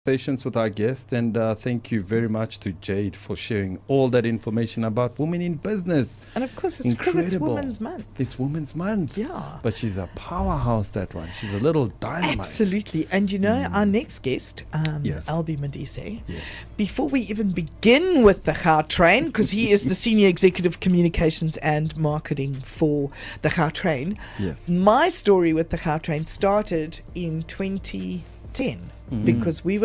with our guest, and thank you very much to Jade for sharing all that information about women in business. And of course, it's because it's Women's Month. It's Women's Month. Yeah. But she's a powerhouse, that one. She's a little dynamite. Absolutely. And you know, our next guest, Yes. Albie Modise, Yes. before we even begin with the Gautrain, because he is the Senior Executive Communications and Marketing for the Gautrain, Yes. my story with the Gautrain started in 2010. Because we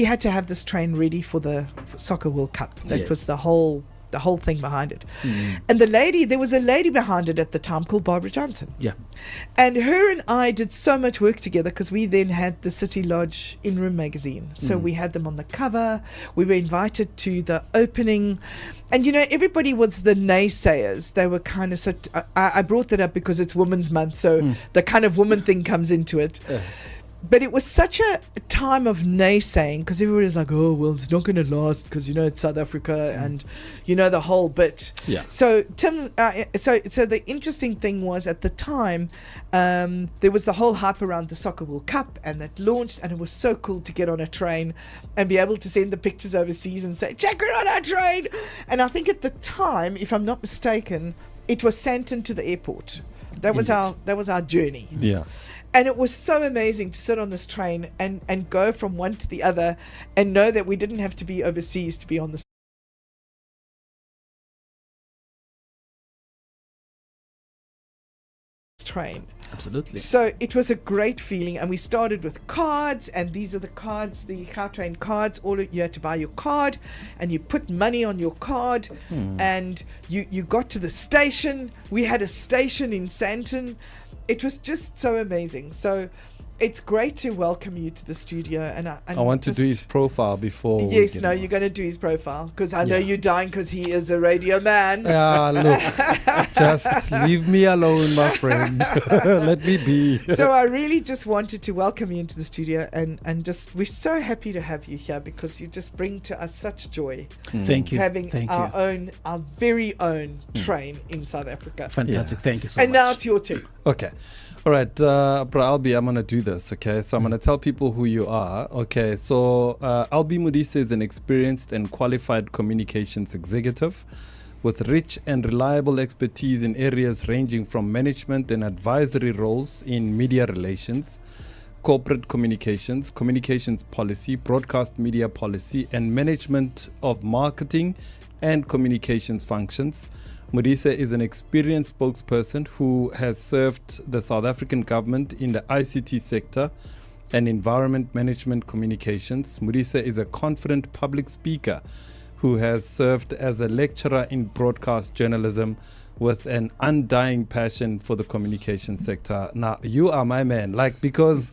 had to have this train ready for the Soccer World Cup. That Yes. was the whole thing behind it. And there was a lady behind it at the time called Barbara Johnson. Yeah. And her and I did so much work together because we then had the City Lodge in-room magazine. So we had them on the cover. We were invited to the opening. And, you know, everybody was the naysayers. They were kind of I brought that up because it's Women's Month. So the kind of woman thing comes into it. But it was such a time of naysaying because everybody's like, oh, well, it's not going to last because, you know, it's South Africa and, you know, the whole bit. Yeah. So, Tim, so the interesting thing was at the time, there was the whole hype around the Soccer World Cup and that launched, and it was so cool to get on a train and be able to send the pictures overseas and say, check it on our train. And I think at the time, if I'm not mistaken, it was Sandton to the airport. That was our journey. Yeah. And it was so amazing to sit on this train and go from one to the other and know that we didn't have to be overseas to be on this train. Absolutely. So it was a great feeling, and we started with cards, and these are the cards, the Gautrain cards. You had to buy your card, and you put money on your card, and you got to the station. We had a station in Sandton. It was just so amazing. So it's great to welcome you to the studio. And I want to do his profile before. Yes, no, you're going to do his profile because I know you're dying because he is a radio man. Yeah, look, just leave me alone, my friend. Let me be. So I really just wanted to welcome you into the studio and just, we're so happy to have you here because you just bring to us such joy. Thank you. Having Thank our very own train in South Africa. Fantastic. Thank you so and much. now it's your turn. Okay. All right, Albie, I'm going to do this, okay? So I'm going to tell people who you are, okay? So Albie Modise is an experienced and qualified communications executive with rich and reliable expertise in areas ranging from management and advisory roles in media relations, corporate communications, communications policy, broadcast media policy, and management of marketing and communications functions. Modise is an experienced spokesperson who has served the South African government in the ICT sector and environment management communications. Modise is a confident public speaker who has served as a lecturer in broadcast journalism with an undying passion for the communication sector. Now, you are my man, because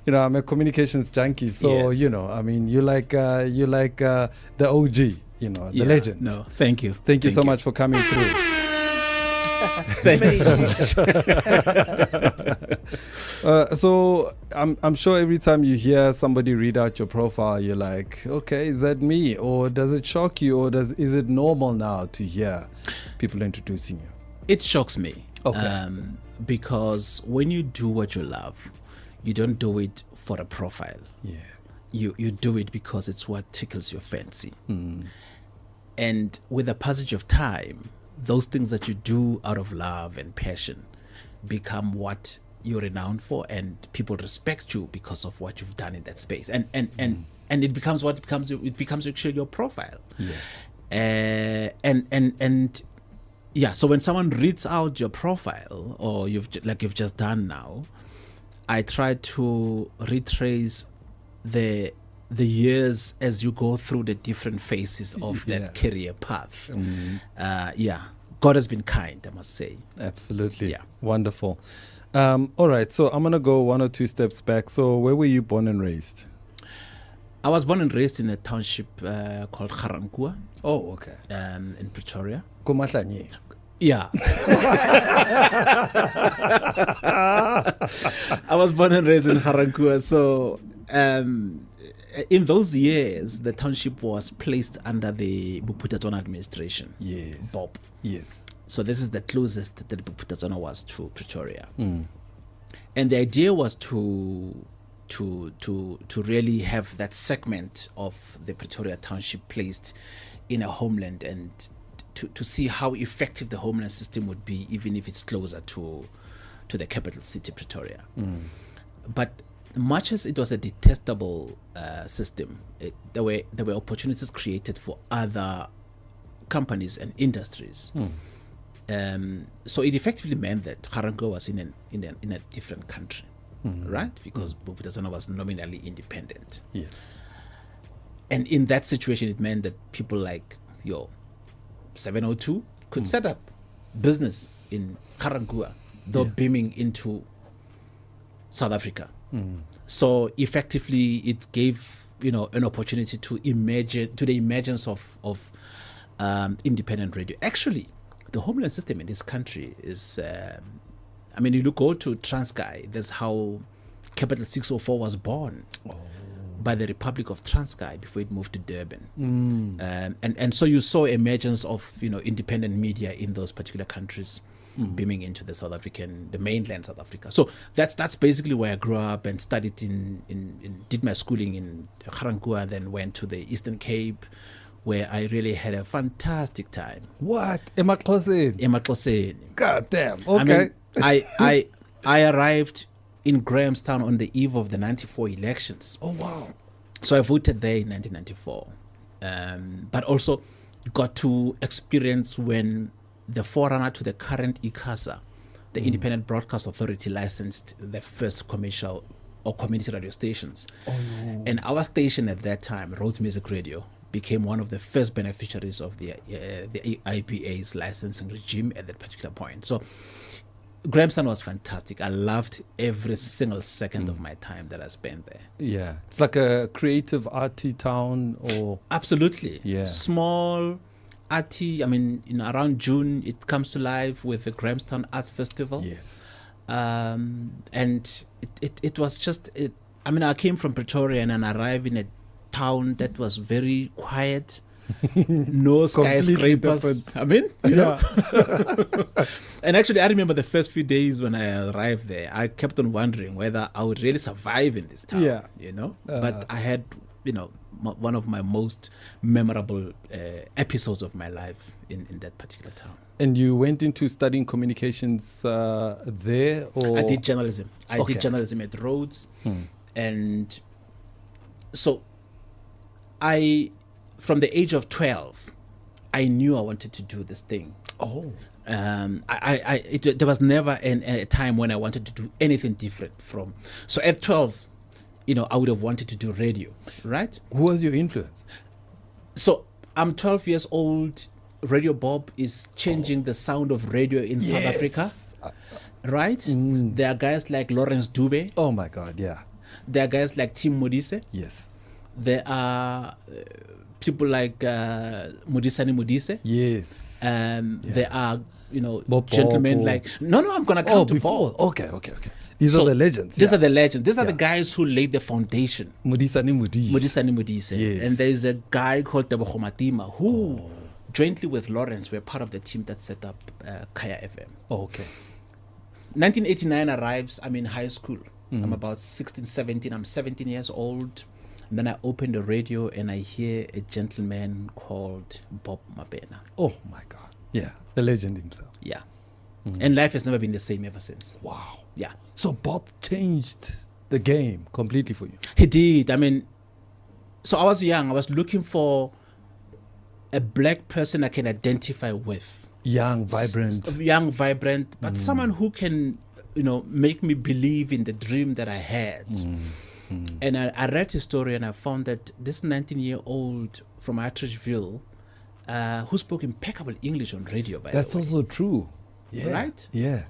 you know, I'm a communications junkie, so Yes. you know, I mean, you like the OG. You know, the legend. No, thank you. Thank you so much for coming through. Thank you so much. So I'm sure every time you hear somebody read out your profile, you're like, okay, is that me? Or does it shock you? Or is it normal now to hear people introducing you? It shocks me. Okay. Because when you do what you love, you don't do it for a profile. Yeah. You do it because it's what tickles your fancy. And with the passage of time, those things that you do out of love and passion become what you're renowned for, and people respect you because of what you've done in that space. And it becomes actually your profile. Yeah. So when someone reads out your profile, or you've just done now, I try to retrace the years as you go through the different phases of that career path. God has been kind, I must say. Absolutely. Yeah. Wonderful. All right, so I'm going to go one or two steps back. So where were you born and raised? I was born and raised in a township called Garankuwa. Oh, okay. In Pretoria. Komahlanye. Yeah. I was born and raised in Garankuwa. So in those years, the township was placed under the Buputatswana administration. Yes. Bob. Yes. So this is the closest that Buputatswana was to Pretoria. And the idea was to to really have that segment of the Pretoria township placed in a homeland, and to see how effective the homeland system would be, even if it's closer to the capital city, Pretoria. But much as it was a detestable system, there were opportunities created for other companies and industries. So it effectively meant that Garankuwa was in a different country, right? Because Bophuthatswana was nominally independent. Yes. And in that situation, it meant that people like 702 could set up business in Garankuwa, though beaming into South Africa. So effectively, it gave an opportunity to the emergence of independent radio. Actually, the homeland system in this country is, you go to Transkei, that's how Capital 604 was born. By the Republic of Transkei before it moved to Durban. And so you saw emergence of independent media in those particular countries beaming into the mainland South Africa. So that's basically where I grew up and studied did my schooling in Garankuwa, then went to the Eastern Cape, where I really had a fantastic time. What? Emaxhoseni. God damn. Okay. I arrived in Grahamstown on the eve of the 94 elections. Oh, wow. So I voted there in 1994. But also got to experience when the forerunner to the current ICASA, the Independent Broadcast Authority, licensed the first commercial or community radio stations. And our station at that time, Rhodes Music Radio, became one of the first beneficiaries of the IPA's licensing regime at that particular point. So Grahamstown was fantastic. I loved every single second of my time that I spent there. Yeah. It's like a creative arty town, or... Absolutely. Yeah. Small, arty. Around June, it comes to life with the Grahamstown Arts Festival. Yes. And it was just... I came from Pretoria and I arrived in a town that was very quiet. No skyscrapers. And actually, I remember the first few days when I arrived there, I kept on wondering whether I would really survive in this town. But I had, one of my most memorable episodes of my life in that particular town. And you went into studying communications there, or? I did journalism. I did journalism at Rhodes, and so from the age of 12, I knew I wanted to do this thing. There was never a time when I wanted to do anything different from. So at 12, I would have wanted to do radio, right? Who was your influence? So I'm 12 years old. Radio Bob is changing the sound of radio in South Africa, right? There are guys like Lawrence Dube. Oh my God, yeah. There are guys like Tim Modise. Yes. There are people like Modisani Modise. Yes. There are, Bob gentlemen like... No, I'm going to come to Bob. Okay. These are the legends. These are the legends. These are the guys who laid the foundation. Modisani Modise. Yes. And there's a guy called Tebogo Matima who, jointly with Lawrence, were part of the team that set up Kaya FM. 1989 arrives. I'm in high school. I'm about 16, 17. I'm 17 years old. And then I open the radio and I hear a gentleman called Bob Mabena. Oh my God. Yeah. The legend himself. Yeah. And life has never been the same ever since. Wow. Yeah. So Bob changed the game completely for you. He did. So I was young. I was looking for a black person I can identify with. Young, vibrant. But someone who can, make me believe in the dream that I had. And I read his story and I found that this 19-year-old from Atteridgeville, who spoke impeccable English on radio, by the way. That's also true. Yeah. Right? Yeah.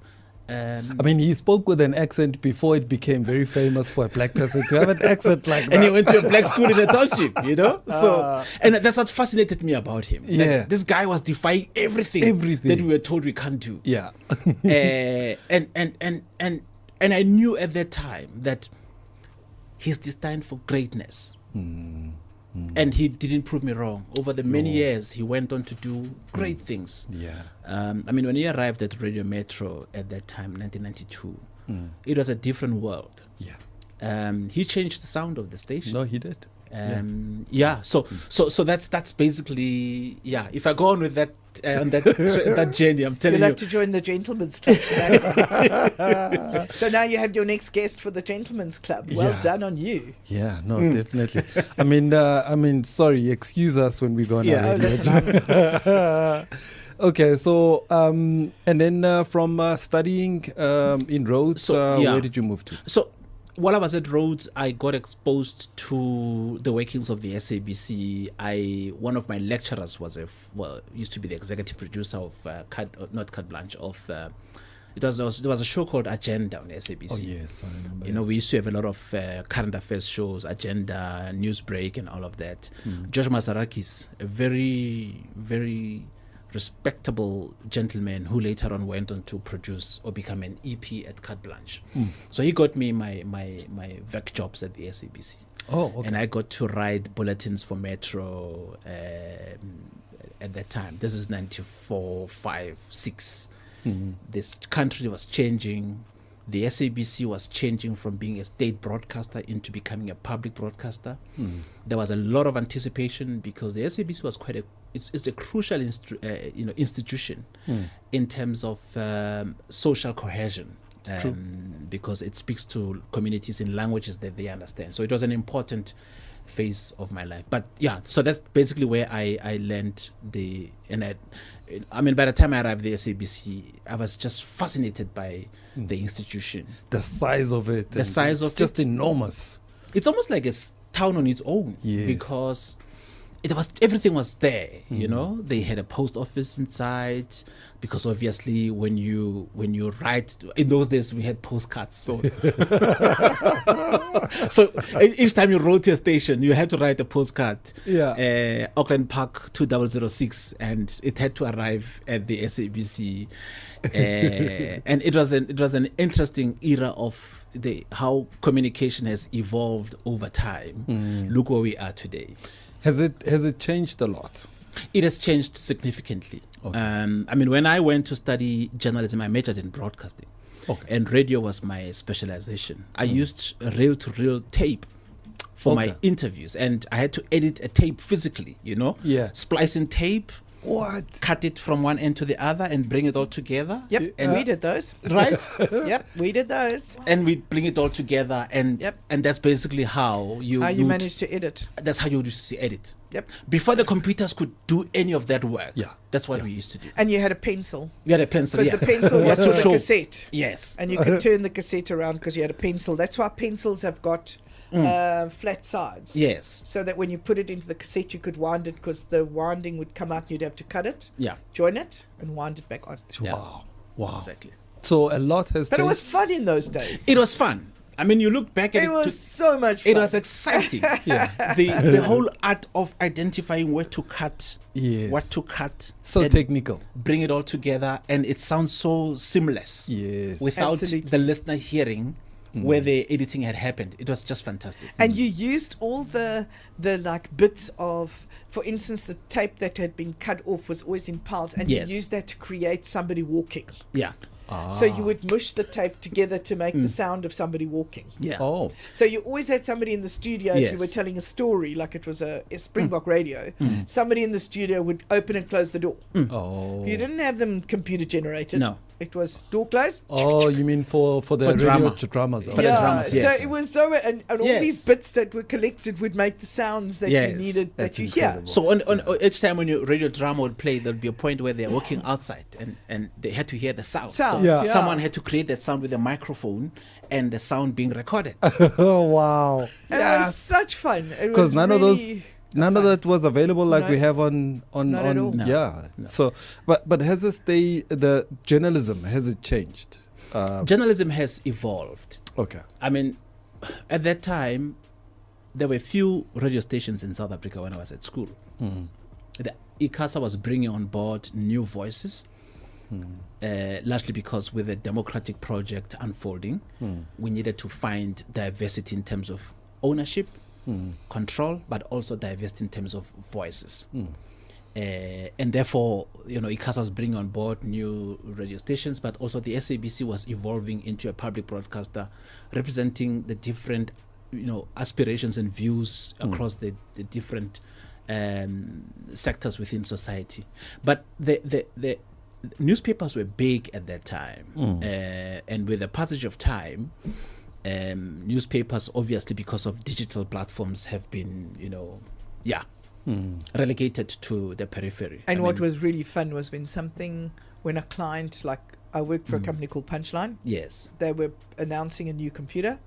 He spoke with an accent before it became very famous for a black person to have an accent like that. And he went to a black school in a township, So, and that's what fascinated me about him. Yeah. This guy was defying everything that we were told we can't do. Yeah. And I knew at that time that he's destined for greatness. And he didn't prove me wrong. Over the many years, he went on to do great things. Yeah. When he arrived at Radio Metro at that time, 1992, it was a different world. Yeah. He changed the sound of the station. No, he did. So that's basically, if I go on with that on that journey, I'm telling You'll you, have to join the Gentlemen's Club. So now you have your next guest for the Gentlemen's Club. Well Yeah. done on you. Yeah, no, definitely. I mean, sorry, excuse us when we go on Yeah. our Oh, radio. listen, Okay, so and then from studying in Rhodes, where did you move to? So while I was at Rhodes, I got exposed to the workings of the SABC. One of my lecturers used to be the executive producer of not Carte Blanche, of there was a show called Agenda on the SABC. Oh yes, I remember. You know, we used to have a lot of current affairs shows, Agenda, Newsbreak, and all of that. George Mazarakis, a very, very respectable gentleman who later on went on to produce or become an EP at Carte Blanche. So he got me my VEC jobs at the SABC. Oh, okay. And I got to write bulletins for Metro at that time. This is 94, 5, 6. This country was changing. The SABC was changing from being a state broadcaster into becoming a public broadcaster. There was a lot of anticipation because the SABC was it's a crucial institution in terms of social cohesion. Because it speaks to communities in languages that they understand. So it was an important phase of my life. But so that's basically where I learned I mean, by the time I arrived at the SABC, I was just fascinated by the institution. The size of it. The size of it's just it. enormous. It's almost like a town on its own. Yes. Because everything was there, you know. They had a post office inside, because obviously when you write, in those days we had postcards, so so each time you wrote to a station you had to write a postcard. Auckland Park 2006, and it had to arrive at the SABC. And it was an interesting era of how communication has evolved over time. Look where we are today. Has it changed a lot? It has changed significantly. Okay. I mean, when I went to study journalism, I majored in broadcasting. Okay. And radio was my specialization. I used reel-to-reel tape for my interviews, and I had to edit a tape physically, you know? Yeah. Splicing tape. What? Cut it from one end to the other and bring it all together. Yep, And we did those. Right? Yep, we did those. And we bring it all together, and that's basically how you managed to edit. That's how you used to edit. Yep. Before the computers could do any of that work. That's what we used to do. And you had a pencil. You had a pencil. Because the pencil was to for the show. cassette. Yes. And you could turn the cassette around because you had a pencil. That's why pencils have got flat sides. Yes. So that when you put it into the cassette, you could wind it, because the winding would come out and you'd have to cut it, join it, and wind it back on. Wow. Exactly. So a lot has But changed. it was fun in those days. It was fun. I mean, you look back at it. It was so much fun. It was exciting. The whole art of identifying where to cut, what to cut. So technical. Bring it all together, and it sounds so seamless. Yes. Without Absolutely. the listener hearing where the editing had happened. It was just fantastic. And you used all the like bits of, for instance, the tape that had been cut off was always in piles, and you used that to create somebody walking. Yeah. So you would mush the tape together to make the sound of somebody walking. Yeah. Oh. So you always had somebody in the studio, if you were telling a story, like it was a Springbok radio, somebody in the studio would open and close the door. Oh. You didn't have them computer generated. No. It was door closed. Oh, you mean for the radio drama. dramas? For the dramas, yes. So it was and all these bits that were collected would make the sounds that you needed, That's that you incredible. hear. So on each time when your radio drama would play, there'd be a point where they're walking outside and they had to hear the sound. So Yeah. someone had to create that sound with a microphone and the sound being recorded. Oh wow! And it was such fun. Because none of that was available like No. we have on Not at all. No. Yeah. So, but has the journalism, has it changed? Journalism has evolved. Okay. I mean, at that time, there were few radio stations in South Africa when I was at school. The ICASA was bringing on board new voices, largely because with the democratic project unfolding, we needed to find diversity in terms of ownership, control, but also diversity in terms of voices. And therefore, ICASA was bringing on board new radio stations, but also the SABC was evolving into a public broadcaster representing the different, aspirations and views across the different sectors within society. But the newspapers were big at that time, and with the passage of time, newspapers, obviously because of digital platforms, have been, relegated to the periphery. And what was really fun was when a client, like I worked for a company called Punchline. Yes. They were announcing a new computer.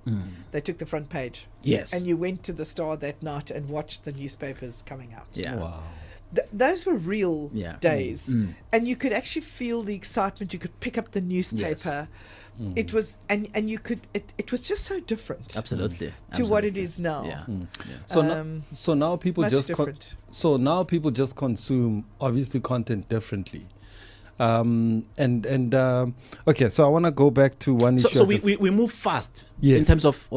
They took the front page. Yes. And you went to the Star that night and watched the newspapers coming out. Yeah. Wow. Those were real days. And you could actually feel the excitement. You could pick up the newspaper. Yes. It was, and you could, it was just so different. Absolutely. To what it is now. Yeah. So now people much just different. so now people just consume obviously content differently. Okay, so I want to go back to one issue. So we move fast. Yes. In terms of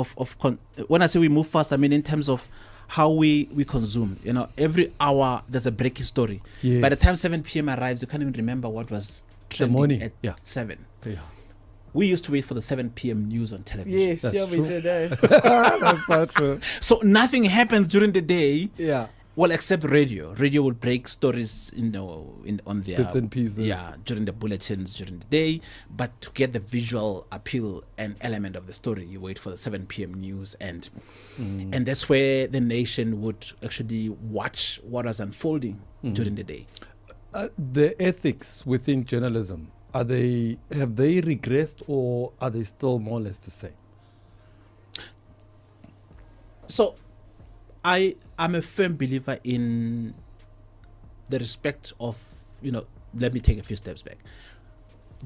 when I say we move fast, I mean in terms of how we consume. Every hour there's a breaking story. Yes. By the time 7 p.m. arrives, you can't even remember what was trending morning. at 7. Yeah. We used to wait for the 7 p.m. news on television. Yes, That's yeah, true. we did. That's not true. So nothing happened during the day. Yeah. Well, except radio. Radio would break stories, on their Bits and pieces. Yeah, during the bulletins during the day. But to get the visual appeal and element of the story, you wait for the 7 p.m. news, and that's where the nation would actually watch what was unfolding during the day. The ethics within journalism, have they regressed, or are they still more or less the same? So I'm a firm believer in the respect of, let me take a few steps back.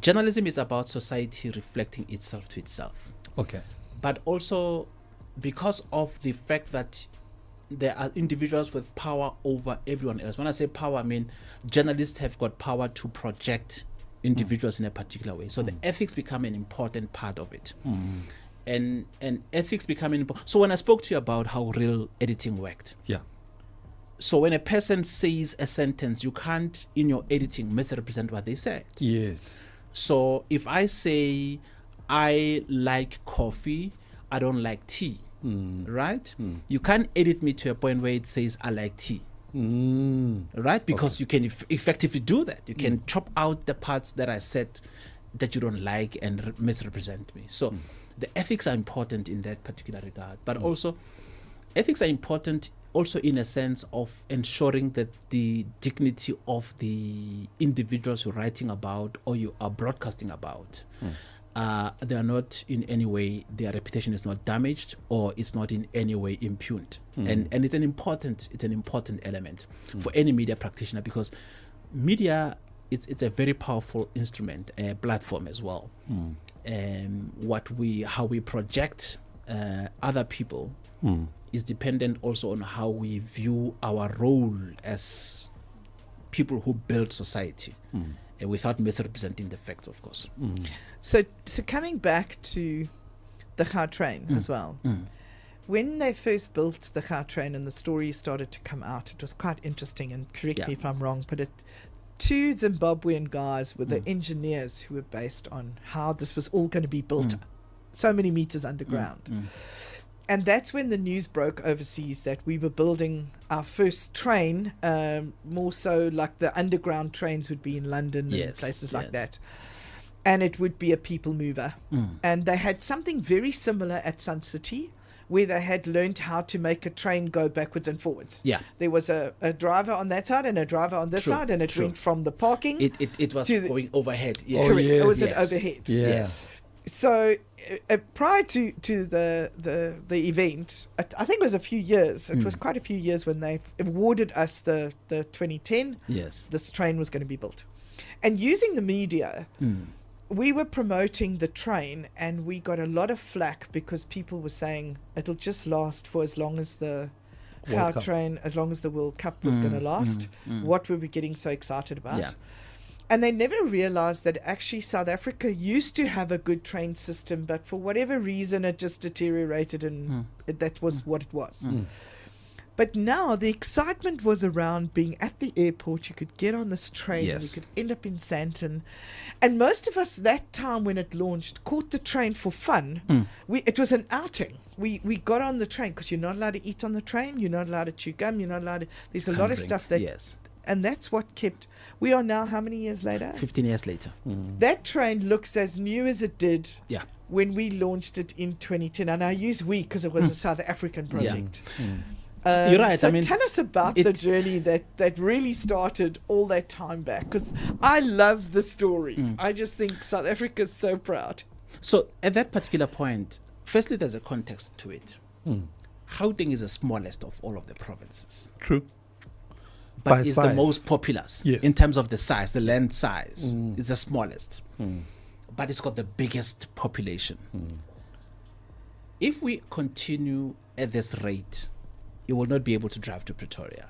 Journalism is about society reflecting itself to itself. Okay. But also because of the fact that there are individuals with power over everyone else. When I say power, I mean journalists have got power to project individuals in a particular way. So the ethics become an important part of it. And ethics become important. So when I spoke to you about how real editing worked, Yeah. so when a person says a sentence, you can't, in your editing, misrepresent what they said. Yes. So if I say, I like coffee, I don't like tea, right? You can't edit me to a point where it says, I like tea. Right? Because you can effectively do that. You can chop out the parts that I said that you don't like and misrepresent me. So the ethics are important in that particular regard. But also, ethics are important also in a sense of ensuring that the dignity of the individuals you're writing about or you are broadcasting about, they are not in any way, their reputation is not damaged or it's not in any way impugned. And it's an important element for any media practitioner, because media, it's a very powerful instrument, a platform as well. How we project other people is dependent also on how we view our role as people who build society, without misrepresenting the facts, of course. So coming back to the Gautrain as well. When they first built the Gautrain and the story started to come out, it was quite interesting, and correct me if I'm wrong, but two Zimbabwean guys were the engineers who were based on how this was all going to be built so many meters underground. And that's when the news broke overseas that we were building our first train, more so like the underground trains would be in London and places like that. And it would be a people mover. And they had something very similar at Sun City, where they had learned how to make a train go backwards and forwards. Yeah. There was a driver on that side and a driver on this side, and it went from the parking. It was going overhead. Yes. Correct. It was an overhead. Yes. So prior to the event, I think it was a few years. It was quite a few years when they awarded us the 2010. Yes. This train was going to be built, and using the media. We were promoting the train, and we got a lot of flack because people were saying it'll just last for as long as the Gautrain, as long as the World Cup was going to last. What were we getting so excited about? Yeah. And they never realized that actually South Africa used to have a good train system, but for whatever reason it just deteriorated, and that was what it was. But now the excitement was around being at the airport. You could get on this train and Yes. you could end up in Sandton. And most of us that time when it launched caught the train for fun. It was an outing. We got on the train because you're not allowed to eat on the train. You're not allowed to chew gum. You're not allowed to... There's a lot of Drink. stuff that... Yes. And that's what kept... We are now how many years later? 15 years later. That train looks as new as it did Yeah. when we launched it in 2010. And I use we because it was a South African project. You're right. So I mean, tell us about the it- journey that really started all that time back, because I love the story. I just think South Africa is so proud. So at that particular point, firstly, there's a context to it. Gauteng is the smallest of all of the provinces, True. but By it's the size. most populous Yes. in terms of the size, the land size. It's the smallest, but it's got the biggest population. If we continue at this rate, you will not be able to drive to Pretoria,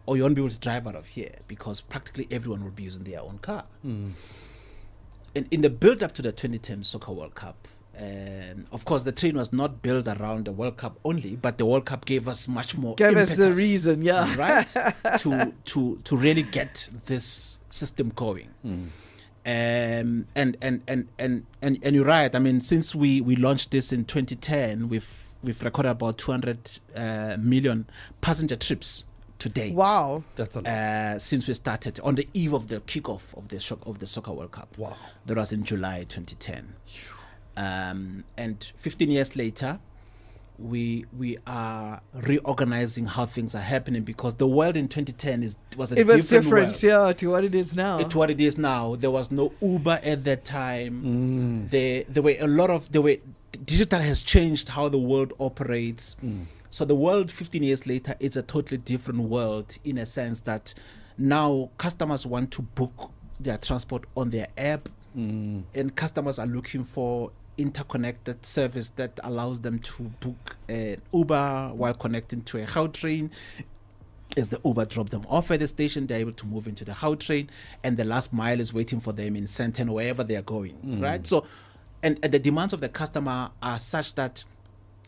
or you won't be able to drive out of here because practically everyone will be using their own car. And in the build up to the 2010 Soccer World Cup, of course, the train was not built around the World Cup only, but the World Cup gave us much more Gave us the impetus, reason, yeah. right, to really get this system going. And you're right. I mean, since we launched this in 2010, we've recorded about 200 million passenger trips to date. Wow. That's a lot. Since we started on the eve of the kickoff of the Soccer World Cup. Wow. That was in July 2010. And 15 years later, we are reorganizing how things are happening, because the world in 2010 was a It was different different, world. yeah, to what it is now. To what it is now. There was no Uber at that time. There were a lot of digital has changed how the world operates. So the world 15 years later is a totally different world, in a sense that now customers want to book their transport on their app, and customers are looking for interconnected service that allows them to book an Uber while connecting to a Gautrain. As the Uber drops them off at the station, they're able to move into the Gautrain, and the last mile is waiting for them in Sandton, wherever they're going, right? So, and the demands of the customer are such that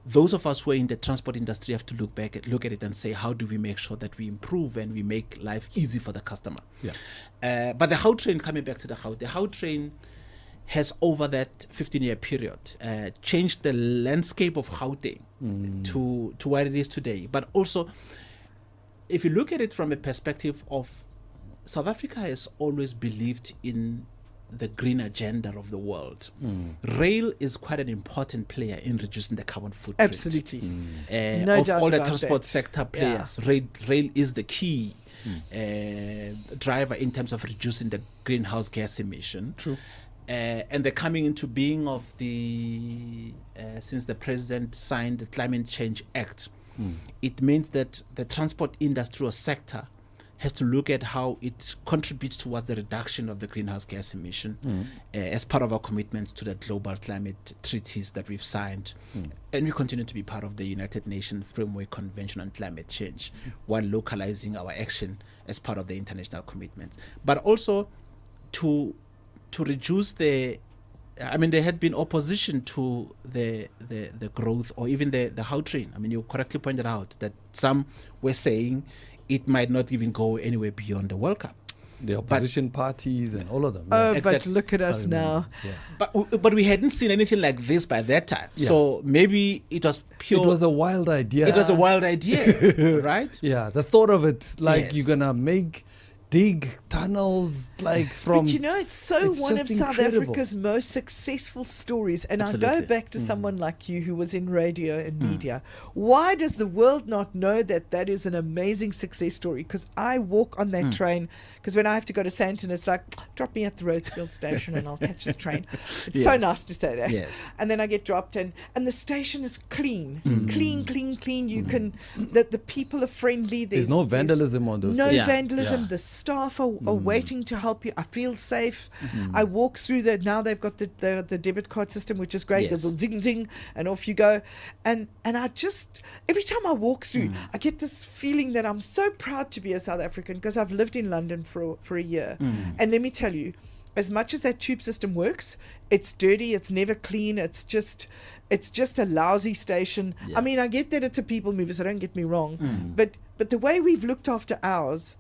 those of us who are in the transport industry have to look at it and say, how do we make sure that we improve and we make life easy for the customer? Yeah. But the Gautrain, coming back to the Gautrain has, over that 15-year period, changed the landscape of Gauteng to what it is today. But also, if you look at it from a perspective of South Africa has always believed in the green agenda of the world. Rail is quite an important player in reducing the carbon footprint. Absolutely. No No of doubt all the about transport that. sector players, rail is the key driver in terms of reducing the greenhouse gas emission. True. And the coming into being of since the president signed the Climate Change Act, it means that the transport industry or sector has to look at how it contributes towards the reduction of the greenhouse gas emission as part of our commitments to the global climate treaties that we've signed. And we continue to be part of the United Nations Framework Convention on Climate Change while localizing our action as part of the international commitments. But also to reduce there had been opposition to the growth, or even the Gautrain. I mean, you correctly pointed out that some were saying it might not even go anywhere beyond the World Cup. The opposition parties and all of them. Oh, but Exactly. look at us now. Yeah. But we hadn't seen anything like this by that time. Yeah. So maybe it was pure. It was a wild idea. It was a wild idea, right? Yeah, the thought of it, like Yes. you're gonna dig tunnels, like from. But you know, it's so it's one just of South incredible. Africa's most successful stories. And I Absolutely. go back to someone like you who was in radio and media. Why does the world not know that is an amazing success story? Because I walk on that train, because when I have to go to Sandton, it's like, drop me at the Rhodesfield station and I'll catch the train. It's so Yes. nice to say that. Yes. And then I get dropped in, and the station is clean. Clean. You can, the people are friendly. There's no vandalism on those No things. Yeah. vandalism. Yeah. The staff are waiting to help you. I feel safe. I walk through now they've got the debit card system, which is great. Yes. There's a zing zing, and off you go. And I just, every time I walk through, I get this feeling that I'm so proud to be a South African, because I've lived in London for a year. And let me tell you, as much as that tube system works, it's dirty, it's never clean, it's just a lousy station. Yeah. I mean, I get that it's a people mover, so don't get me wrong, but the way we've looked after ours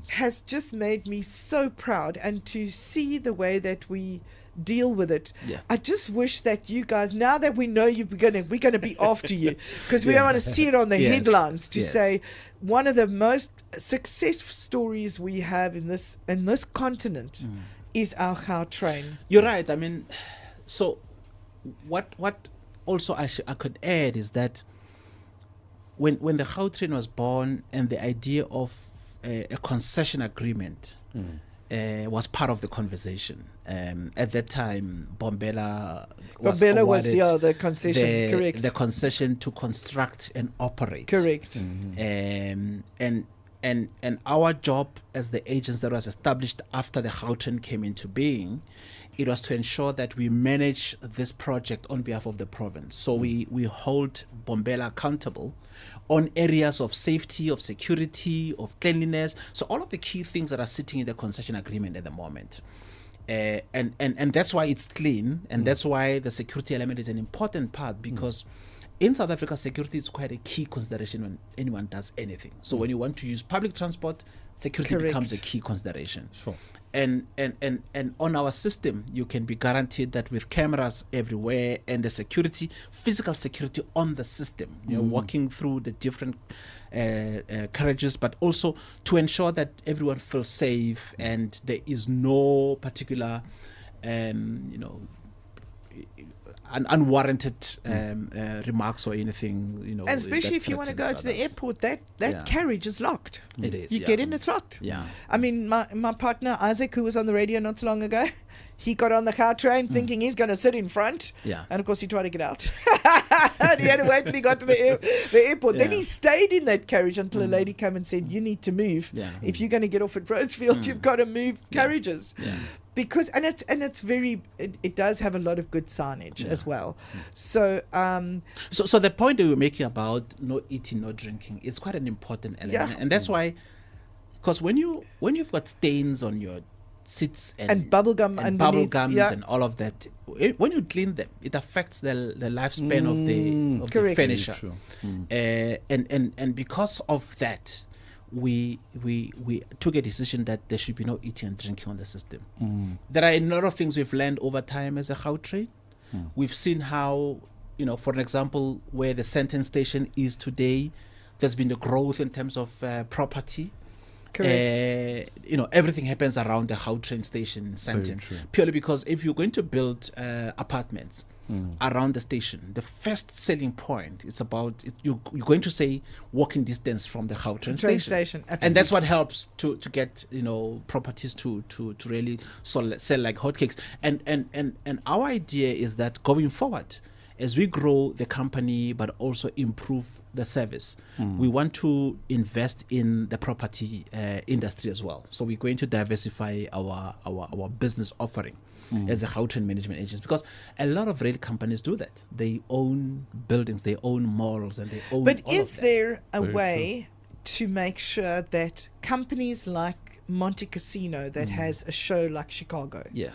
has just made me so proud, and to see the way that we deal with it. Yeah. I just wish that you guys, now that we know we're gonna be after you, because we want to see it on the Yes. headlines to Yes. say one of the most success stories we have in this continent is our Gautrain. You're right. I mean, so what also I could add is that when the Gautrain was born, and the idea of a concession agreement was part of the conversation. At that time, Bombela was awarded the concession, correct. the concession to construct and operate. Correct. And our job as the agents that was established after the Gautrain came into being, it was to ensure that we manage this project on behalf of the province. So we hold Bombela accountable on areas of safety, of security, of cleanliness. So all of the key things that are sitting in the concession agreement at the moment. And that's why it's clean, and that's why the security element is an important part, because in South Africa, security is quite a key consideration when anyone does anything. So when you want to use public transport, security Correct. becomes a key consideration. Sure. And on our system, you can be guaranteed that with cameras everywhere and the security, physical security on the system, walking through the different carriages, but also to ensure that everyone feels safe and there is no particular, unwarranted remarks or anything, And especially if you want to go to the airport, that Yeah. carriage is locked. It is. You get in, it's locked. Yeah. I mean, my partner Isaac, who was on the radio not so long ago, he got on the Gautrain thinking he's going to sit in front. Yeah. And of course, he tried to get out. And he had to wait till he got to the airport. Then Yeah. he stayed in that carriage until a lady came and said, "You need to move. Yeah. If you're going to get off at Rhodesfield, you've got to move carriages." Yeah. Because it's very it does have a lot of good signage as well. So So the point that we're making about no eating, no drinking, is quite an important element, Yeah. and that's why, because when you've got stains on your seats and bubblegum and underneath, gums yeah. and all of that, when you clean them, it affects the lifespan of the Correct. furniture. True. And because of that, we took a decision that there should be no eating and drinking on the system. There are a lot of things we've learned over time as a Gautrain. We've seen how, for an example, where the Sandton station is today, there's been the growth in terms of property. Correct. Everything happens around the Gautrain station in Sandton, true. purely because if you're going to build apartments around the station, the first selling point is about you're going to say walking distance from the Gautrain Train station. station, And that's what helps to get properties to really sell like hotcakes. And our idea is that going forward, as we grow the company but also improve the service, we want to invest in the property industry as well. So we're going to diversify our business offering as a Gautrain management agency, because a lot of rail companies do that. They own buildings, they own malls, and they own But all is of that. there a Very way to make sure that companies like Monte Casino that has a show like Chicago, Yeah.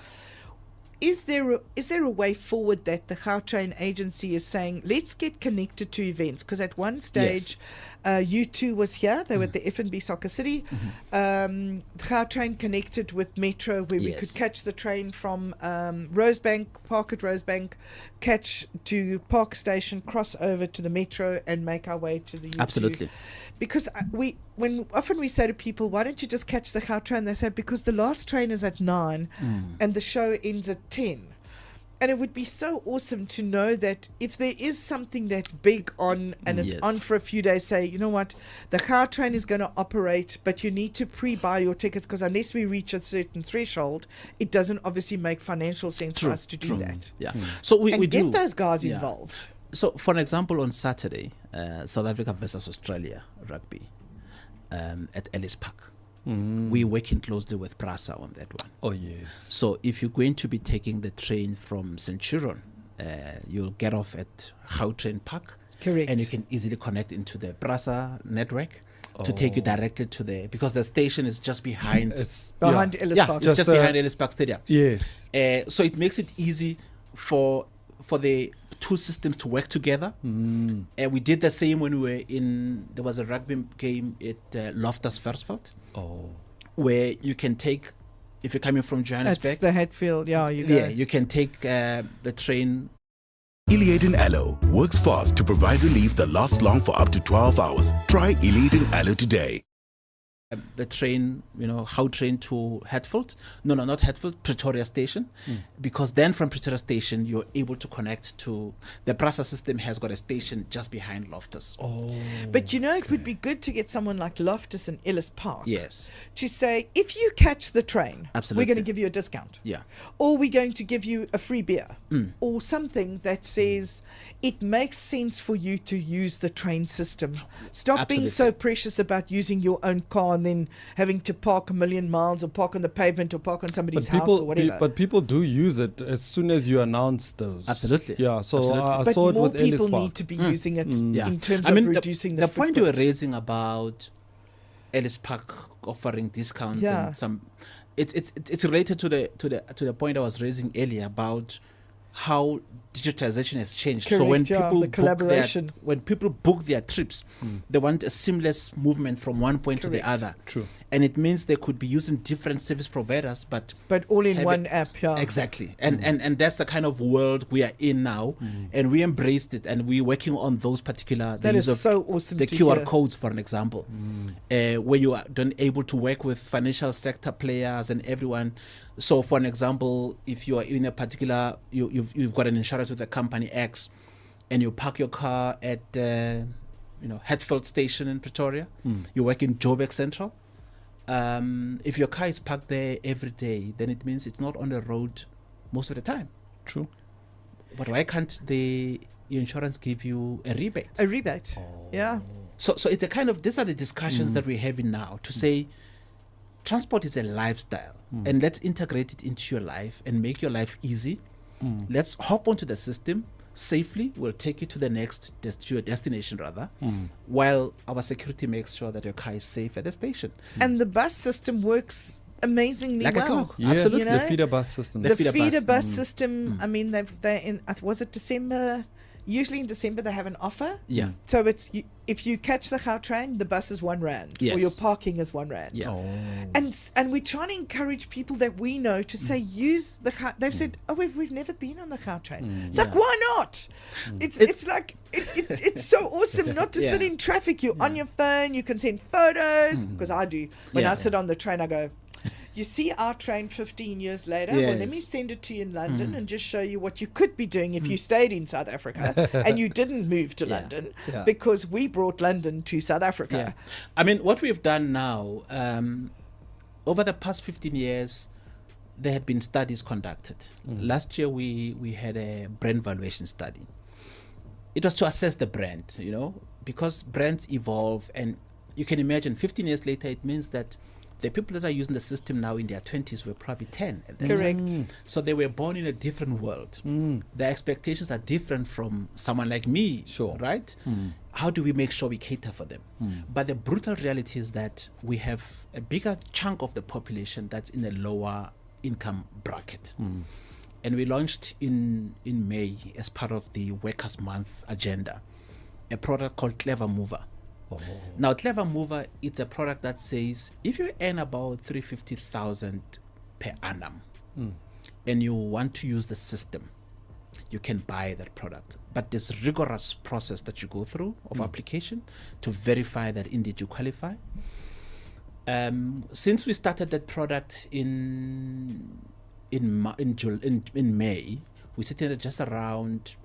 is there a way forward that the Gautrain agency is saying, let's get connected to events? Because at one stage, U2 was here. They were at the F&B Soccer City. Gautrain connected with Metro, where we Yes. could catch the train from Rosebank, park at Rosebank, catch to Park Station, cross over to the Metro, and make our way to the U2. Absolutely. Because when often we say to people, why don't you just catch the Gautrain? They say, because the last train is at 9 and the show ends at 10. And it would be so awesome to know that if there is something that's big on and it's Yes. on for a few days, say, you know what, the Gautrain is going to operate, but you need to pre-buy your tickets, because unless we reach a certain threshold, it doesn't obviously make financial sense for us to do that. Yeah. So we And do get those guys Yeah. involved. So, for an example, on Saturday, South Africa versus Australia rugby at Ellis Park. We're working closely with Prasa on that one. Oh, yes. So, if you're going to be taking the train from Centurion, you'll get off at Gautrain Park. Correct. And you can easily connect into the Prasa network. to take you directly to there, because the station is just behind. It's Behind Ellis yeah, Park. it's just behind Ellis Park Stadium. Yes. So it makes it easy for the two systems to work together. And we did the same when we were there was a rugby game at Loftus Versfeld, where you can take, if you're coming from Johannesburg. That's the Hatfield. Yeah, you go. Yeah, you can take the train. Iliadin Aloe works fast to provide relief that lasts long for up to 12 hours. Try Iliadin Aloe today. The train, how train to Hatfield. No, not Hatfield, Pretoria Station. Because then from Pretoria Station, you're able to connect to, the PRASA system has got a station just behind Loftus. But it would be good to get someone like Loftus and Ellis Park Yes. to say, if you catch the train, Absolutely. we're going to give you a discount. Yeah. Or we're going to give you a free beer. Or something that says it makes sense for you to use the train system. Stop being so Absolutely. precious about using your own car and then having to park a million miles or park on the pavement or park on somebody's house or whatever. But people do use it as soon as you announce those. Absolutely. Yeah, so Absolutely. I But saw it more with Ellis people Park. need to be using it Yeah. in terms I mean, of reducing the point you were footprint. raising about Ellis Park offering discounts Yeah. and some, it's related to the point I was raising earlier about how digitization has changed. So when Correct, yeah, people the collaboration. book their trips, they want a seamless movement from one point to the Correct. other. True. And it means they could be using different service providers, but But all in have one it- app, yeah. Exactly. And that's the kind of world we are in now. And we embraced it, and we're working on those particular, the That use is of so awesome the to QR hear. codes, for an example, where you are then able to work with financial sector players and everyone. So for an example, if you are in a particular, you've got an insurance with a company X, and you park your car at Hatfield Station in Pretoria, you work in Joburg Central. If your car is parked there every day, then it means it's not on the road most of the time. True. But why can't the insurance give you a rebate? A rebate. Yeah. So it's a kind of, these are the discussions that we're having now to say transport is a lifestyle, and let's integrate it into your life and make your life easy. Let's hop onto the system safely. We'll take you to the next to your destination rather, while our security makes sure that your car is safe at the station. And the bus system works amazingly Like a well. clock. Yeah, Absolutely. the feeder bus system. The The feeder feeder bus. bus system, I mean, they're in, was it December? Usually in December they have an offer. Yeah. So it's if you catch the Gautrain, the bus is R1, or Yes. your parking is R1. Yeah. And we're trying to encourage people that we know to say use the They've said, oh, we've never been on the Gautrain. It's like, Yeah. why not? It's like it's so awesome not to sit Yeah. in traffic. You're on your phone. You can send photos, because I do. When I Yeah. sit on the train, I go, you see our train 15 years later? Well, let me Yes. send it to you in London and just show you what you could be doing if you stayed in South Africa and you didn't move to Yeah. London, Yeah. because we brought London to South Africa. Yeah. I mean, what we've done now, over the past 15 years, there had been studies conducted. Last year, we had a brand valuation study. It was to assess the brand, because brands evolve, and you can imagine 15 years later, it means that the people that are using the system now in their 20s were probably 10 at that Correct. time. So they were born in a different world. Their expectations are different from someone like me, Sure. right? How do we make sure we cater for them? But the brutal reality is that we have a bigger chunk of the population that's in a lower income bracket. And we launched in May, as part of the Workers' Month agenda, a product called Clever Mover. Now, Clever Mover, it's a product that says if you earn about 350,000 per annum and you want to use the system, you can buy that product. But there's rigorous process that you go through of application to verify that indeed you qualify. Since we started that product in May, we sitting at just around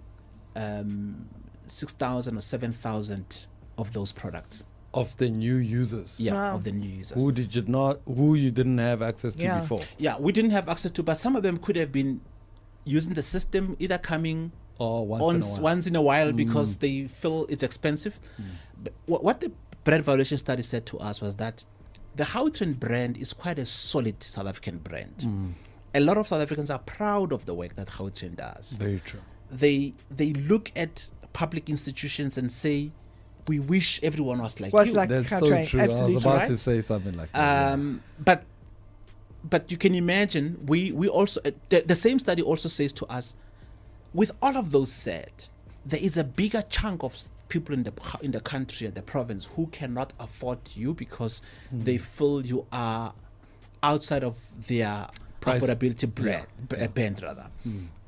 6,000 or 7,000 of those products. Of the new users. Yeah, Wow. of the new users. Who you didn't have access to Yeah. before. Yeah, we didn't have access to, but some of them could have been using the system, either coming Or once in a while. because they feel it's expensive. But what the brand valuation study said to us was that the Gautrain brand is quite a solid South African brand. A lot of South Africans are proud of the work that Gautrain does. Very true. They look at public institutions and say, we wish everyone was like Was you. like That's so Gautrain, true. I absolutely. was about right? to say something like that. But you can imagine, we also the same study also says to us, with all of those said, there is a bigger chunk of people in the country and the province who cannot afford you because they feel you are outside of their Price. affordability band rather,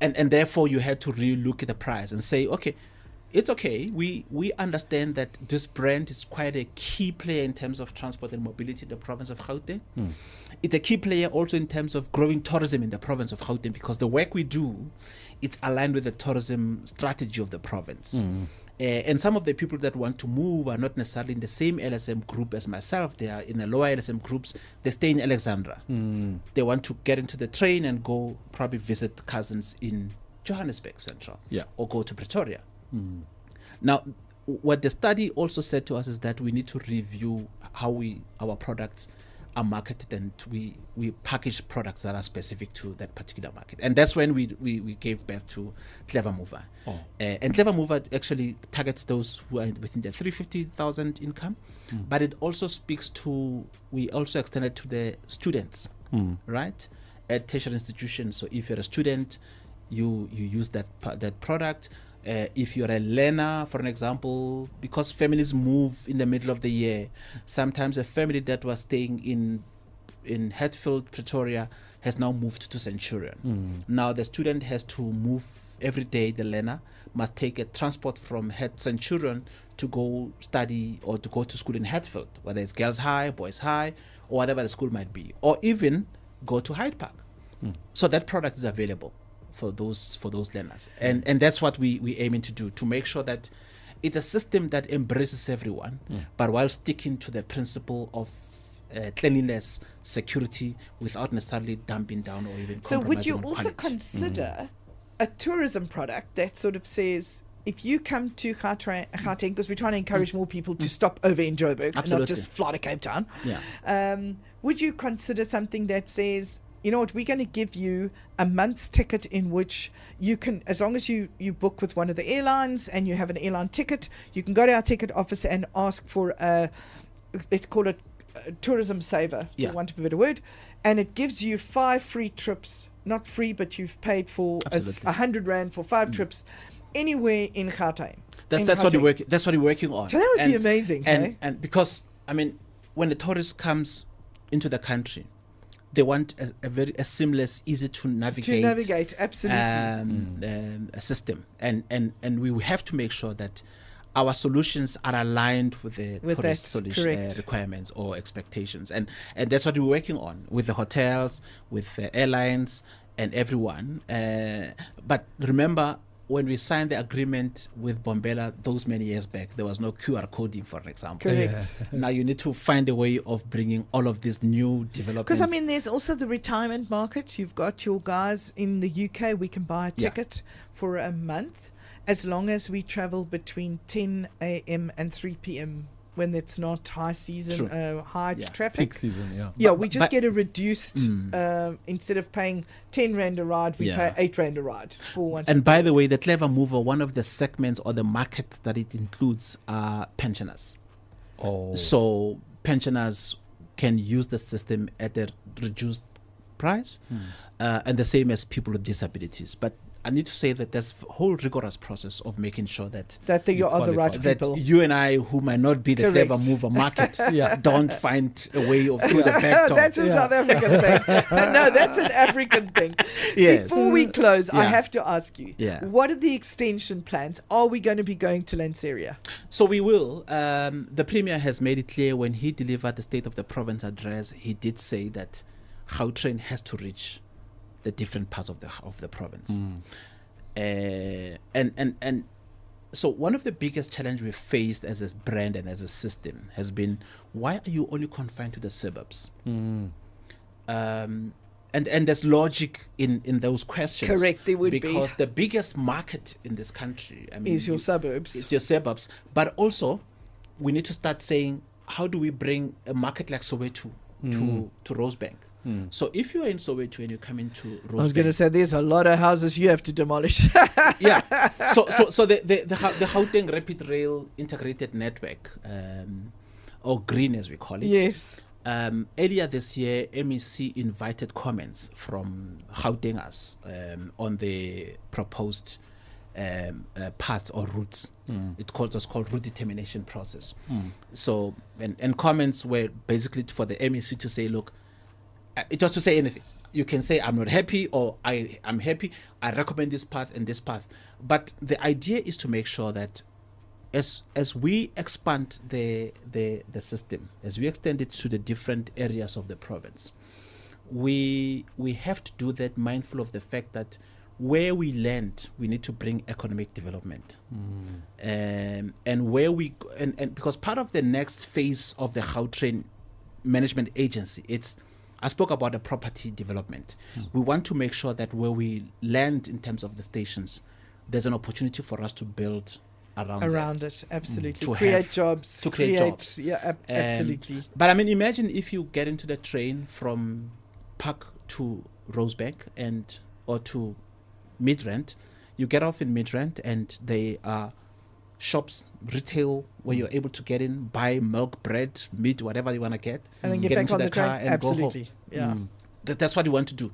and therefore you had to really look at the price and say, okay, it's okay. We understand that this brand is quite a key player in terms of transport and mobility in the province of Gauteng. It's a key player also in terms of growing tourism in the province of Gauteng, because the work we do, it's aligned with the tourism strategy of the province. And some of the people that want to move are not necessarily in the same LSM group as myself. They are in the lower LSM groups. They stay in Alexandra. They want to get into the train and go probably visit cousins in Johannesburg Central, or go to Pretoria. Now, what the study also said to us is that we need to review how our products are marketed, and we package products that are specific to that particular market. And that's when we gave birth to Clever Mover. And Clever Mover actually targets those who are within the 350,000 income, but it also speaks to, we also extended to the students, right, at tertiary institutions. So if you're a student, you use that product. If you're a learner, for an example, because families move in the middle of the year, sometimes a family that was staying in Hatfield, Pretoria, has now moved to Centurion. Now the student has to move every day. The learner must take a transport from Centurion to go study or to go to school in Hatfield, whether it's Girls High, Boys High, or whatever the school might be, or even go to Hyde Park. So that product is available for those learners, and that's what we aiming to do, to make sure that it's a system that embraces everyone, but while sticking to the principle of cleanliness, security, without necessarily dumping down or even So would you compromising on also quality. consider a tourism product that sort of says, if you come to Gauteng, because we're trying to encourage more people to stop over in Joburg and not Absolutely. just fly to Cape Town, Yeah. would you consider something that says, you know what, we're going to give you a month's ticket in which you can, as long as you book with one of the airlines and you have an airline ticket, you can go to our ticket office and ask for let's call it a tourism saver, for want of a better word, and it gives you 5 free trips, not free, but you've paid for Absolutely. 100 Rand for 5 trips anywhere in Gauteng. That's what we're working on. So that would be amazing, hey? And because, I mean, when the tourist comes into the country, they want a seamless, easy to navigate, absolutely, a system, and we have to make sure that our solutions are aligned with the tourist requirements or expectations, and that's what we're working on with the hotels, with the airlines, and everyone. But remember, when we signed the agreement with Bombela those many years back, there was no QR coding, for example. Correct. Now you need to find a way of bringing all of these new developments. Because, I mean, there's also the retirement market. You've got your guys in the UK. We can buy a ticket for a month as long as we travel between 10 a.m. and 3 p.m. when it's not high season, high traffic. Peak season, we just get a reduced, instead of paying 10 Rand a ride, we pay 8 Rand a ride for one. And by the way, the Clever Mover, one of the segments or the markets that it includes are pensioners. So pensioners can use the system at a reduced price, and the same as people with disabilities. But I need to say that there's a whole rigorous process of making sure that you are the right that people. you and I, who might not be the Clever Mover market, don't find a way of through the back door. That's a South African thing. No, that's an African thing. Yes. Before we close, I have to ask you, Yeah. what are the extension plans? Are we going to be going to Lanseria? So we will. The Premier has made it clear when he delivered the State of the Province address, he did say that Gautrain has to reach the different parts of the province. And so one of the biggest challenges we've faced as a brand and as a system has been, why are you only confined to the suburbs? And there's logic in those questions. Correct, there would be. Because the biggest market in this country, I mean, is your suburbs. It's your suburbs. But also, we need to start saying, how do we bring a market like Soweto to Rosebank. So if you are in Soweto and you come into Rosebank, I was going to say there's a lot of houses you have to demolish. yeah. So the Gauteng Rapid Rail Integrated Network, or GREEN as we call it. Yes. Earlier this year, MEC invited comments from Gautengers on the proposed paths or routes. It was called route determination process. So and comments were basically for the MEC to say, look, it was to say anything. You can say I'm not happy, or I'm happy. I recommend this path and this path. But the idea is to make sure that as we expand the system, as we extend it to the different areas of the province, we have to do that mindful of the fact that where we land, we need to bring economic development, and where we and because part of the next phase of the Gautrain Management Agency, I spoke about the property development. We want to make sure that where we land in terms of the stations, there's an opportunity for us to build around it. Absolutely. To create jobs. To create jobs. Yeah, absolutely. But I mean, imagine if you get into the train from Park to Rosebank or to Midrand. You get off in Midrand and they are shops, retail, where you're able to get in, buy milk, bread, meat, whatever you want to get, and then get back into on the the train. car and Absolutely. go home. Yeah. That's what you want to do.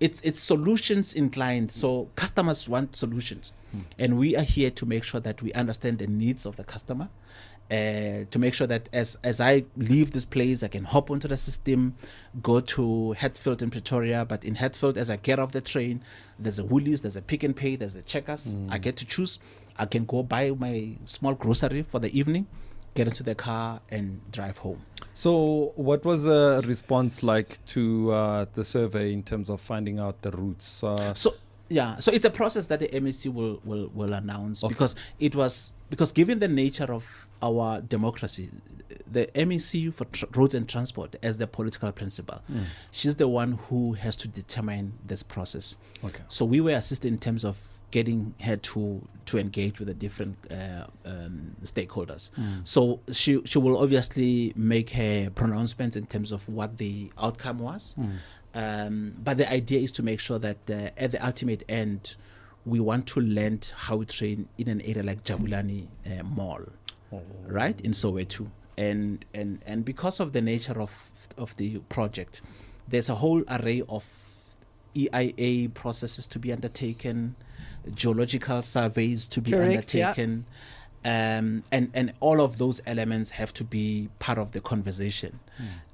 It's solutions inclined. So customers want solutions, and we are here to make sure that we understand the needs of the customer. To make sure that as I leave this place, I can hop onto the system, go to Hatfield in Pretoria. But in Hatfield, as I get off the train, there's a Woolies, there's a Pick n Pay, there's a Checkers. I get to choose. I can go buy my small grocery for the evening, get into the car and drive home. So what was the response like to the survey in terms of finding out the routes? So it's a process that the MEC will announce, because given the nature of our democracy, the MEC for roads and transport as the political principal, she's the one who has to determine this process. Okay. So we were assisted in terms of getting her to engage with the different stakeholders. So she will obviously make her pronouncements in terms of what the outcome was. But the idea is to make sure that at the ultimate end, we want to land Gautrain in an area like Jabulani Mall, right, in Soweto. And because of the nature of the project, there's a whole array of EIA processes to be undertaken, geological surveys to be undertaken, and all of those elements have to be part of the conversation.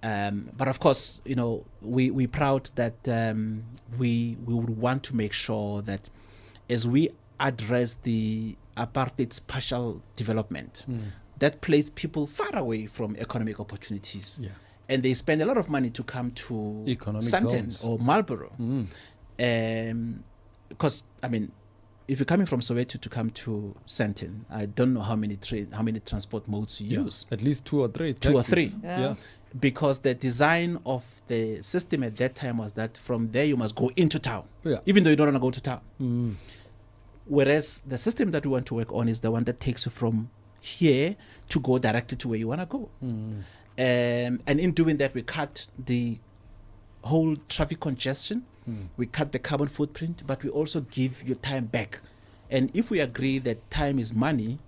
But of course, we're proud that we would want to make sure that as we address the apartheid spatial development, that places people far away from economic opportunities. Yeah. And they spend a lot of money to come to Sandton or Marlborough. Because, I mean, if you're coming from Soweto to come to Sandton, I don't know how many transport modes you use. At least 2 or 3. Two or three. Yeah. Because the design of the system at that time was that from there you must go into town, even though you don't want to go to town. Whereas the system that we want to work on is the one that takes you from here to go directly to where you want to go. And in doing that, we cut the whole traffic congestion, we cut the carbon footprint, but we also give you time back. And if we agree that time is money,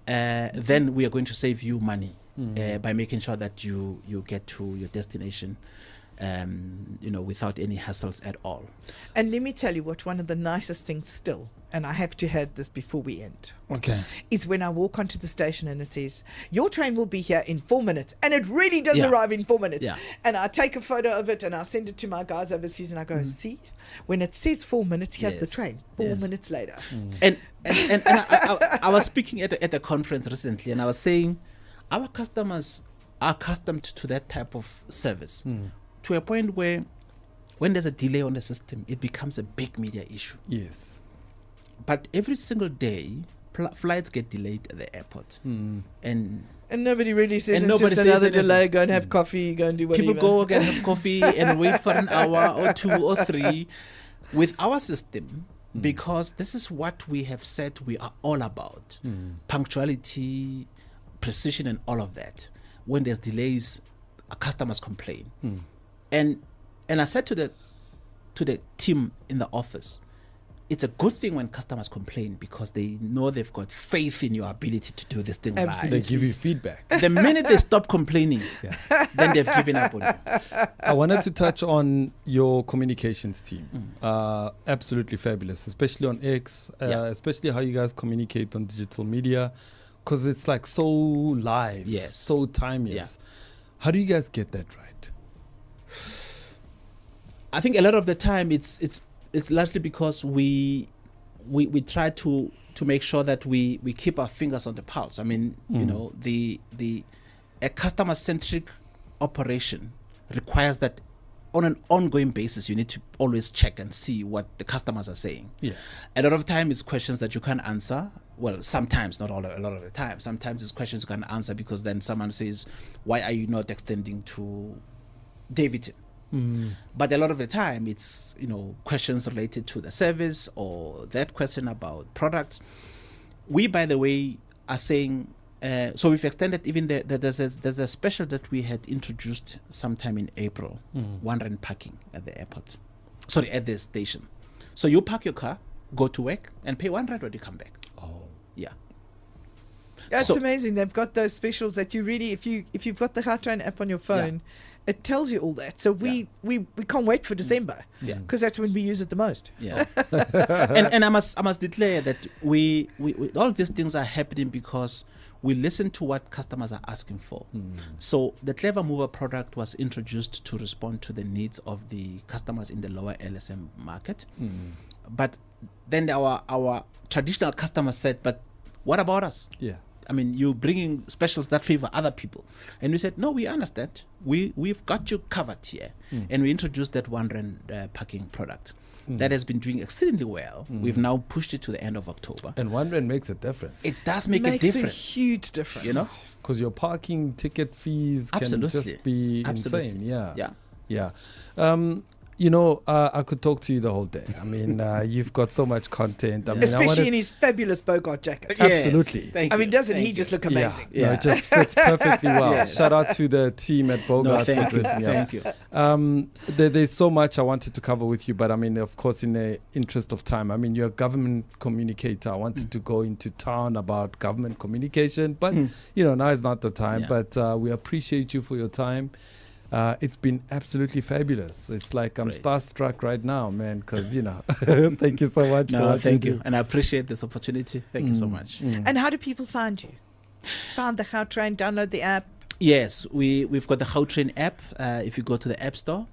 then we are going to save you money by making sure that you get to your destination without any hassles at all. And let me tell you what, one of the nicest things still, and I have to add this before we end, is when I walk onto the station and it says, your train will be here in 4 minutes. And it really does arrive in 4 minutes. Yeah. And I take a photo of it and I send it to my guys overseas and I go, see, when it says 4 minutes, here's the train. 4 minutes later. And I was speaking at a conference recently and I was saying, our customers are accustomed to that type of service to a point where when there's a delay on the system, it becomes a big media issue. Yes. But every single day, flights get delayed at the airport. And nobody really says and it's nobody just says another anything. delay, go and have coffee, go and do whatever. People go and have coffee and wait for an hour or 2 or 3. With our system, because this is what we have said we are all about, punctuality, precision and all of that. When there's delays, customers complain. And I said to the team in the office, it's a good thing when customers complain because they know they've got faith in your ability to do this thing right. They give you feedback. The minute they stop complaining, then they've given up on you. I wanted to touch on your communications team. Absolutely fabulous, especially on X, especially how you guys communicate on digital media, because it's like so live, so timeless. Yeah. How do you guys get that right? I think a lot of the time it's largely because we try to make sure that we keep our fingers on the pulse. I mean, you know, a customer centric operation requires that on an ongoing basis you need to always check and see what the customers are saying. Yeah. A lot of time it's questions that you can't answer. Well, sometimes, not all, a lot of the time. Sometimes it's questions you can't answer because then someone says, why are you not extending to Davidson? But a lot of the time it's, you know, questions related to the service or that question about products. We, by the way, are saying, so we've extended even there's a special that we had introduced sometime in April, 1 rand parking at the airport. Sorry, at the station. So you park your car, go to work and pay 1 rand when you come back. Oh. Yeah. That's So- amazing. They've got those specials that you really, if you've got the Gautrain app on your phone, it tells you all that. So we can't wait for December because that's when we use it the most. Yeah. and I must declare that we all these things are happening because we listen to what customers are asking for. So the Clever Mover product was introduced to respond to the needs of the customers in the lower LSM market. But then our traditional customers said, but what about us? Yeah. I mean, you're bringing specials that favor other people. And we said, no, we understand. We've got you covered here. And we introduced that 1 rand parking product. That has been doing exceedingly well. We've now pushed it to the end of October. And 1 rand makes a difference. It does make a Makes a difference. huge difference. You know? Because your parking ticket fees can Absolutely. just be Absolutely. insane. Yeah. Yeah. Yeah. You know, I could talk to you the whole day. I mean, you've got so much content. I mean, Especially in his fabulous Bogart jacket. Yes. Absolutely. Thank I mean, you. doesn't Thank he you. just look amazing? Yeah, no, it just fits perfectly well. Yes. Shout out to the team at Bogart No, thank for you. dressing me up. Thank you. There's so much I wanted to cover with you, but I mean, of course, in the interest of time, I mean, you're a government communicator. I wanted to go into town about government communication, but you know, now is not the time. Yeah. But we appreciate you for your time. It's been absolutely fabulous. It's like I'm Great. starstruck right now, man, because, you know, thank you so much. for No, what thank do. you. And I appreciate this opportunity. Thank you so much. And how do people find you? Find the Gautrain, download the app. Yes, we've got the Gautrain app. If you go to the App Store,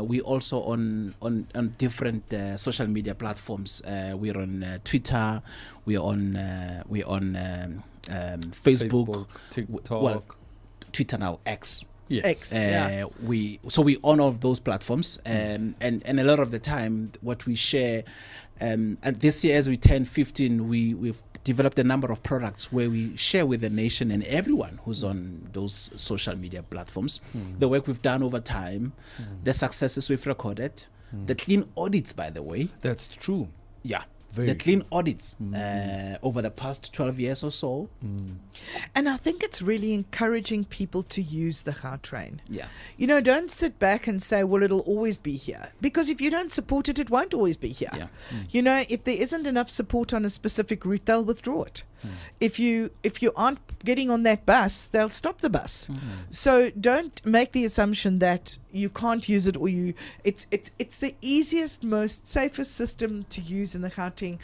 we also on different social media platforms. We're on Twitter. We're on Facebook, TikTok. well, Twitter now, X. Yes. X. We on all of those platforms, and a lot of the time what we share, and this year as we turn 15, we've developed a number of products where we share with the nation and everyone who's on those social media platforms the work we've done over time, the successes we've recorded, the clean audits, by the way. That's true. Yeah. Very The clean audits over the past 12 years or so. And I think it's really encouraging people to use the Gautrain. Yeah. You know, don't sit back and say, well, it'll always be here. Because if you don't support it, it won't always be here. Yeah. You know, if there isn't enough support on a specific route, they'll withdraw it. If you aren't getting on that bus, they'll stop the bus. So don't make the assumption that you can't use it, or it's the easiest, most safest system to use in the Gauteng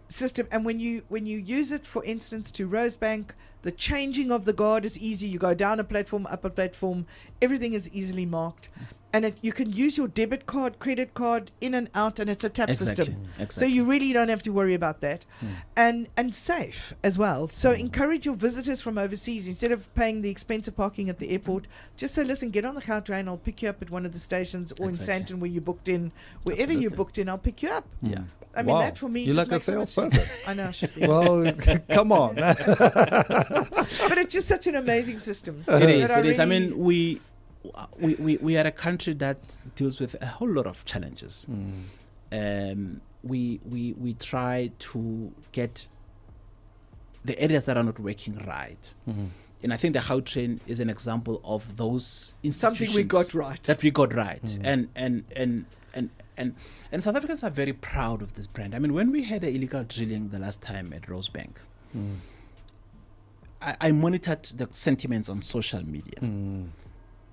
system. And when you use it, for instance, to Rosebank, the changing of the guard is easy. You go down a platform, up a platform, everything is easily marked. And you can use your debit card, credit card, in and out, and it's a tap Exactly. system. So Exactly. you really don't have to worry about that. And safe as well. So encourage your visitors from overseas, instead of paying the expensive parking at the airport, just say, listen, get on the Gautrain, I'll pick you up at one of the stations, or in Exactly. Sandton where you booked in, wherever you Absolutely. booked in, I'll pick you up. Yeah. I mean, Wow. that for me You're just like a makes so much sense. salesperson. I know, I should be. Well, come on. But it's just such an amazing system. It is. that It is. I really- mean, we are a country that deals with a whole lot of challenges. We try to get the areas that are not working right And I think the Gautrain is an example of those institutions Something we got right. That we got right. And South Africans are very proud of this brand. I mean, when we had the illegal drilling the last time at Rosebank, I monitored the sentiments on social media,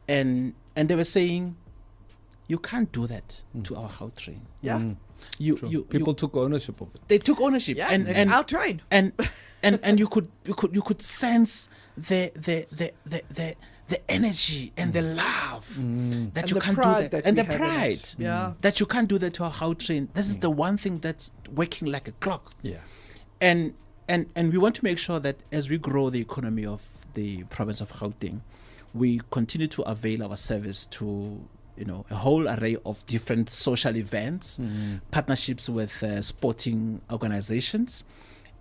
and they were saying, "You can't do that to our Gautrain." Yeah. People took ownership of it. They took ownership, Yeah, and it's our train. and you could sense the energy and the love that And you the can't do pride that, that and we the have in it. pride Yeah. that you can't do that to our Gautrain. This is the one thing that's working like a clock. Yeah. And we want to make sure that as we grow the economy of the province of Gauteng, we continue to avail our service to a whole array of different social events, partnerships with sporting organizations,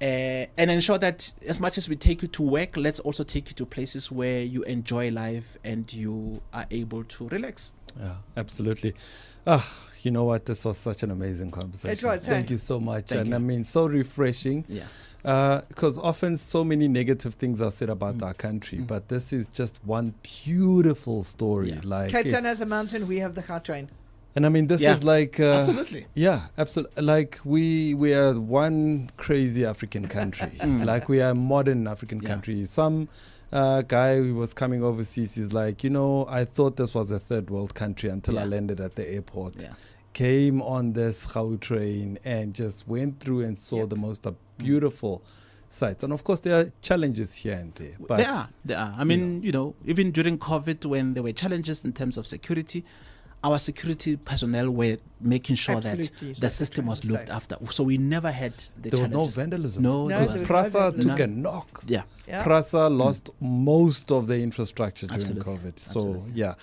and ensure that as much as we take you to work, let's also take you to places where you enjoy life and you are able to relax. Yeah, absolutely. You know what? This was such an amazing conversation. It was, Thank hey? you so much. Thank and you. I mean, so refreshing. Yeah. Because often so many negative things are said about our country, but this is just one beautiful story. Yeah. Like Cape Town it's- has a mountain, we have the Gautrain. and I mean, this Yeah. is like Absolutely. yeah, absolutely. Like we are one crazy African country. Like we are a modern African Yeah. country. Some guy who was coming overseas is like, I thought this was a third world country until I Yeah. landed at the airport. Yeah. Came on this Gautrain and just went through and saw Yep. the most beautiful sights. And of course, there are challenges here and there. But There are. I mean, even during COVID, when there were challenges in terms of security, our security personnel were making sure Absolutely, that the that's system what was I'm looked saying. after. So we never had the there was no challenges. vandalism. No, No, there there Because was wasn't. no Prasa vandalism. took a knock. Yeah. Yeah. Prasa lost most of the infrastructure during Absolutely. COVID. So, Absolutely. yeah.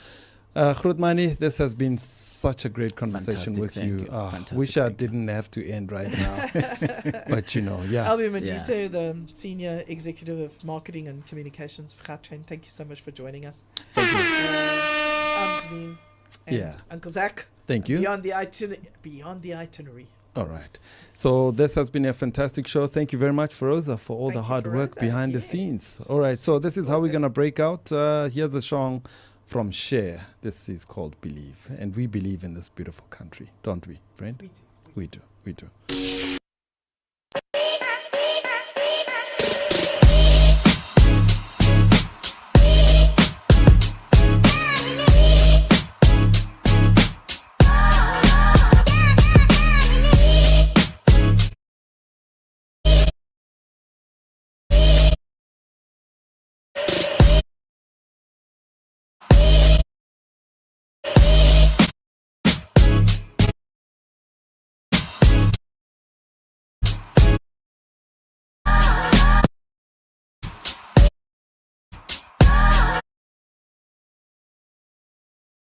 Grootmani, this has been such a great conversation Fantastic, with thank you. Fantastic, Wish I thank you. didn't have to end right now. But, yeah. Albie Modise, the Senior Executive of Marketing and Communications for Gautrain, thank you so much for joining us. Thank you. I'm Geniene and Yeah. Uncle Zach. Thank you. Beyond the itinerary. All right. So this has been a fantastic show. Thank you very much, Feroza, for all Thank the you, hard work Feroza. behind the Yes. scenes. All right. So this is how we're Awesome. going to break out. Here's a song from Cher. This is called Believe. And we believe in this beautiful country, don't we, friend? We do. We do.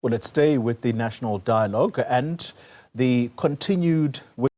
Well, let's stay with the national dialogue and the continued